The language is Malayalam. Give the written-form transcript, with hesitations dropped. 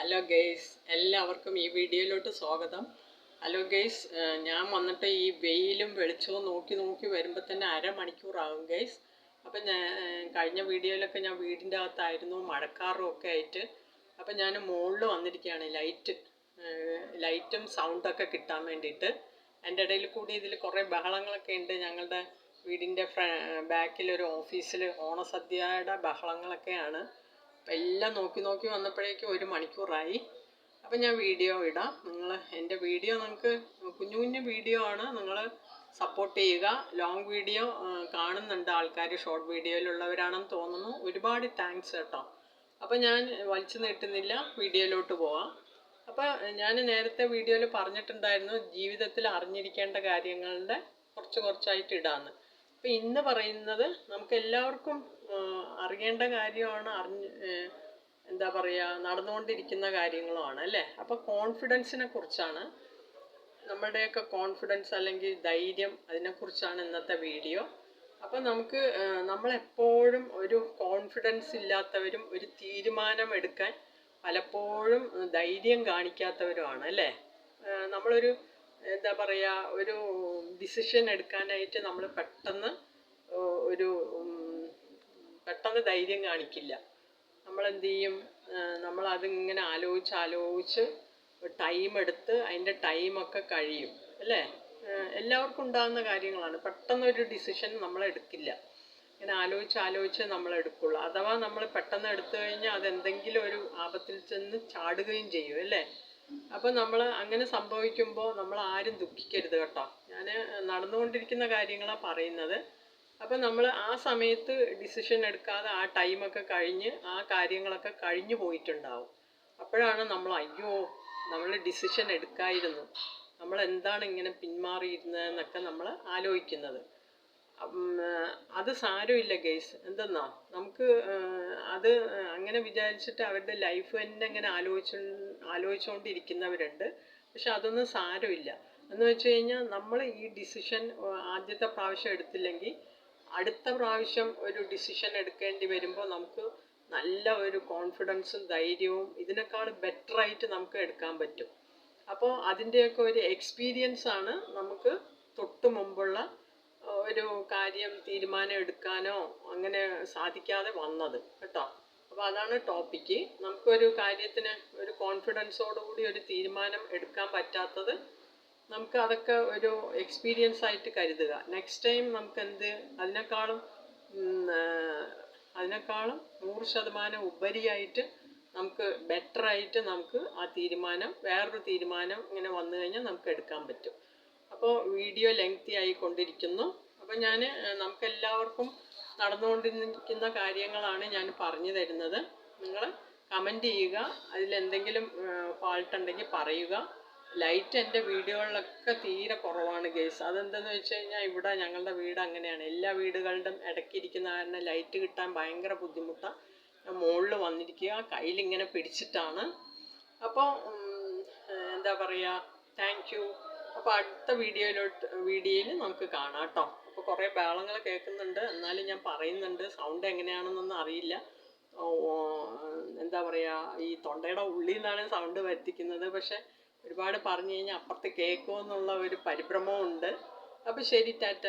ഹലോ ഗെയ്സ്, എല്ലാവർക്കും ഈ വീഡിയോയിലോട്ട് സ്വാഗതം. ഹലോ ഗെയ്സ്, ഞാൻ വന്നിട്ട് ഈ വെയിലും വെളിച്ചവും നോക്കി നോക്കി വരുമ്പോൾ തന്നെ അരമണിക്കൂറാകും ഗെയ്സ്. അപ്പം ഞാൻ കഴിഞ്ഞ വീഡിയോയിലൊക്കെ ഞാൻ വീടിൻ്റെ അകത്തായിരുന്നു, മഴക്കാറും ഒക്കെ ആയിട്ട്. അപ്പം ഞാൻ മുകളിൽ വന്നിരിക്കുകയാണ് ലൈറ്റും സൗണ്ടൊക്കെ കിട്ടാൻ വേണ്ടിയിട്ട്. എൻ്റെ ഇടയിൽ കൂടി ഇതിൽ കുറേ ബഹളങ്ങളൊക്കെ ഉണ്ട്. ഞങ്ങളുടെ വീടിൻ്റെ ബാക്കിലൊരു ഓഫീസിൽ ഓണസദ്യയുടെ ബഹളങ്ങളൊക്കെയാണ്. അപ്പം എല്ലാം നോക്കി നോക്കി വന്നപ്പോഴേക്കും 1 മണിക്കൂറായി. അപ്പം ഞാൻ വീഡിയോ ഇടാം. എൻ്റെ വീഡിയോ നിങ്ങൾക്ക് കുഞ്ഞു കുഞ്ഞു വീഡിയോ ആണ്, നിങ്ങൾ സപ്പോർട്ട് ചെയ്യുക. ലോങ് വീഡിയോ കാണുന്നുണ്ട് ആൾക്കാർ, ഷോർട്ട് വീഡിയോയിലുള്ളവരാണെന്ന് തോന്നുന്നു. ഒരുപാട് താങ്ക്സ് കേട്ടോ. അപ്പം ഞാൻ വലിച്ചു നീട്ടുന്നില്ല, വീഡിയോയിലോട്ട് പോവാം. അപ്പോൾ ഞാൻ നേരത്തെ വീഡിയോയിൽ പറഞ്ഞിട്ടുണ്ടായിരുന്നു ജീവിതത്തിൽ അറിഞ്ഞിരിക്കേണ്ട കാര്യങ്ങളുടെ കുറച്ചായിട്ട് ഇടാമെന്ന്. അപ്പം ഇന്ന് പറയുന്നത് നമുക്ക് എല്ലാവർക്കും അറിയേണ്ട കാര്യമാണ്, എന്താ പറയുക, നടന്നുകൊണ്ടിരിക്കുന്ന കാര്യങ്ങളുമാണ് അല്ലേ. അപ്പോൾ കോൺഫിഡൻസിനെ കുറിച്ചാണ്, നമ്മുടെയൊക്കെ കോൺഫിഡൻസ് അല്ലെങ്കിൽ ധൈര്യം, അതിനെക്കുറിച്ചാണ് ഇന്നത്തെ വീഡിയോ. അപ്പം നമ്മളെപ്പോഴും ഒരു കോൺഫിഡൻസ് ഇല്ലാത്തവരും ഒരു തീരുമാനം എടുക്കാൻ പലപ്പോഴും ധൈര്യം കാണിക്കാത്തവരുമാണ് അല്ലേ. നമ്മളൊരു എന്താ പറയുക, ഒരു ഡിസിഷൻ എടുക്കാനായിട്ട് നമ്മൾ പെട്ടെന്ന് ധൈര്യം കാണിക്കില്ല. നമ്മളെന്ത് ചെയ്യും, നമ്മളതിങ്ങനെ ആലോചിച്ച് ടൈം എടുത്ത് അതിൻ്റെ ടൈമൊക്കെ കഴിയും അല്ലേ. എല്ലാവർക്കും ഉണ്ടാകുന്ന കാര്യങ്ങളാണ്. പെട്ടെന്നൊരു ഡിസിഷൻ നമ്മൾ എടുക്കില്ല, ഇങ്ങനെ ആലോചിച്ച് നമ്മൾ എടുക്കുള്ളൂ. അഥവാ നമ്മൾ പെട്ടെന്ന് എടുത്തു കഴിഞ്ഞാൽ അതെന്തെങ്കിലും ഒരു ആപത്തിൽ ചെന്ന് ചാടുകയും ചെയ്യും അല്ലേ. അപ്പം നമ്മൾ അങ്ങനെ സംഭവിക്കുമ്പോൾ നമ്മൾ ആരും ദുഃഖിക്കരുത് കേട്ടോ. ഞാൻ നടന്നുകൊണ്ടിരിക്കുന്ന കാര്യങ്ങളാണ് പറയുന്നത്. അപ്പം നമ്മൾ ആ സമയത്ത് ഡിസിഷൻ എടുക്കാതെ ആ ടൈമൊക്കെ കഴിഞ്ഞ് ആ കാര്യങ്ങളൊക്കെ കഴിഞ്ഞു പോയിട്ടുണ്ടാവും. അപ്പോഴാണ് അയ്യോ, നമ്മൾ ഡിസിഷൻ എടുക്കായിരുന്നു, നമ്മൾ എന്താണ് ഇങ്ങനെ പിന്മാറിയിരുന്നതെന്നൊക്കെ നമ്മൾ ആലോചിക്കുന്നത്. അത് സാരമില്ല ഗെയ്സ്. എന്തെന്നാ, നമുക്ക് അത് അങ്ങനെ വിചാരിച്ചിട്ട് അവരുടെ ലൈഫ് തന്നെ ഇങ്ങനെ ആലോചിച്ചുകൊണ്ടിരിക്കുന്നവരുണ്ട്. പക്ഷെ അതൊന്നും സാരമില്ല. എന്ന് വെച്ച് കഴിഞ്ഞാൽ നമ്മൾ ഈ ഡിസിഷൻ ആദ്യത്തെ പ്രാവശ്യം എടുത്തില്ലെങ്കിൽ അടുത്ത പ്രാവശ്യം ഒരു ഡിസിഷൻ എടുക്കേണ്ടി വരുമ്പോൾ നമുക്ക് നല്ല ഒരു കോൺഫിഡൻസും ധൈര്യവും ഇതിനേക്കാൾ ബെറ്ററായിട്ട് നമുക്ക് എടുക്കാൻ പറ്റും. അപ്പോൾ അതിൻ്റെയൊക്കെ ഒരു എക്സ്പീരിയൻസ് ആണ് നമുക്ക് തൊട്ട് മുമ്പുള്ള ഒരു കാര്യം തീരുമാനം എടുക്കാനോ അങ്ങനെ സാധിക്കാതെ വന്നത് കേട്ടോ. അപ്പോൾ അതാണ് ടോപ്പിക്ക്. നമുക്കൊരു കാര്യത്തിന് ഒരു കോൺഫിഡൻസോടുകൂടി ഒരു തീരുമാനം എടുക്കാൻ പറ്റാത്തത് നമുക്ക് അതൊക്കെ ഒരു എക്സ്പീരിയൻസ് ആയിട്ട് കരുതുക. നെക്സ്റ്റ് ടൈം നമുക്ക് അതിനേക്കാളും 100% ഉപരിയായിട്ട് നമുക്ക് ബെറ്ററായിട്ട് നമുക്ക് ആ വേറൊരു തീരുമാനം ഇങ്ങനെ വന്നു കഴിഞ്ഞാൽ നമുക്ക് എടുക്കാൻ പറ്റും. അപ്പോൾ വീഡിയോ ലെങ്തി ആയിക്കൊണ്ടിരിക്കുന്നു. അപ്പോൾ നമുക്കെല്ലാവർക്കും നടന്നുകൊണ്ടിരിക്കുന്ന കാര്യങ്ങളാണ് ഞാൻ പറഞ്ഞു തരുന്നത്. നിങ്ങൾ കമൻറ്റ് ചെയ്യുക, അതിലെന്തെങ്കിലും ഫാൾട്ട് ഉണ്ടെങ്കിൽ പറയുക. ലൈറ്റ് എൻ്റെ വീഡിയോകളിലൊക്കെ തീരെ കുറവാണ് ഗേസ്. അതെന്തെന്ന് വെച്ച് കഴിഞ്ഞാൽ ഇവിടെ ഞങ്ങളുടെ വീട് അങ്ങനെയാണ്, എല്ലാ വീടുകളുടെയും ഇടയ്ക്കിരിക്കുന്ന കാരണം ലൈറ്റ് കിട്ടാൻ ഭയങ്കര ബുദ്ധിമുട്ടാണ്. ഞാൻ മുകളിൽ വന്നിരിക്കുക, കയ്യിലിങ്ങനെ പിടിച്ചിട്ടാണ്. അപ്പോൾ എന്താ പറയുക, താങ്ക് യു. അപ്പോൾ അടുത്ത വീഡിയോയിൽ നമുക്ക് കാണാം കേട്ടോ. അപ്പോൾ കുറേ ബഹളങ്ങൾ കേൾക്കുന്നുണ്ട്, എന്നാലും ഞാൻ പറയുന്നുണ്ട്. സൗണ്ട് എങ്ങനെയാണെന്നൊന്നും അറിയില്ല. എന്താ പറയുക, ഈ തൊണ്ടയുടെ ഉള്ളിൽ നിന്നാണ് സൗണ്ട് വരുത്തിക്കുന്നത്. പക്ഷെ ഒരുപാട് പറഞ്ഞു കഴിഞ്ഞാൽ അപ്പുറത്ത് കേൾക്കുമോ എന്നുള്ള ഒരു പരിഭ്രമവും ഉണ്ട്. അപ്പോൾ ശരി, ടാറ്റ.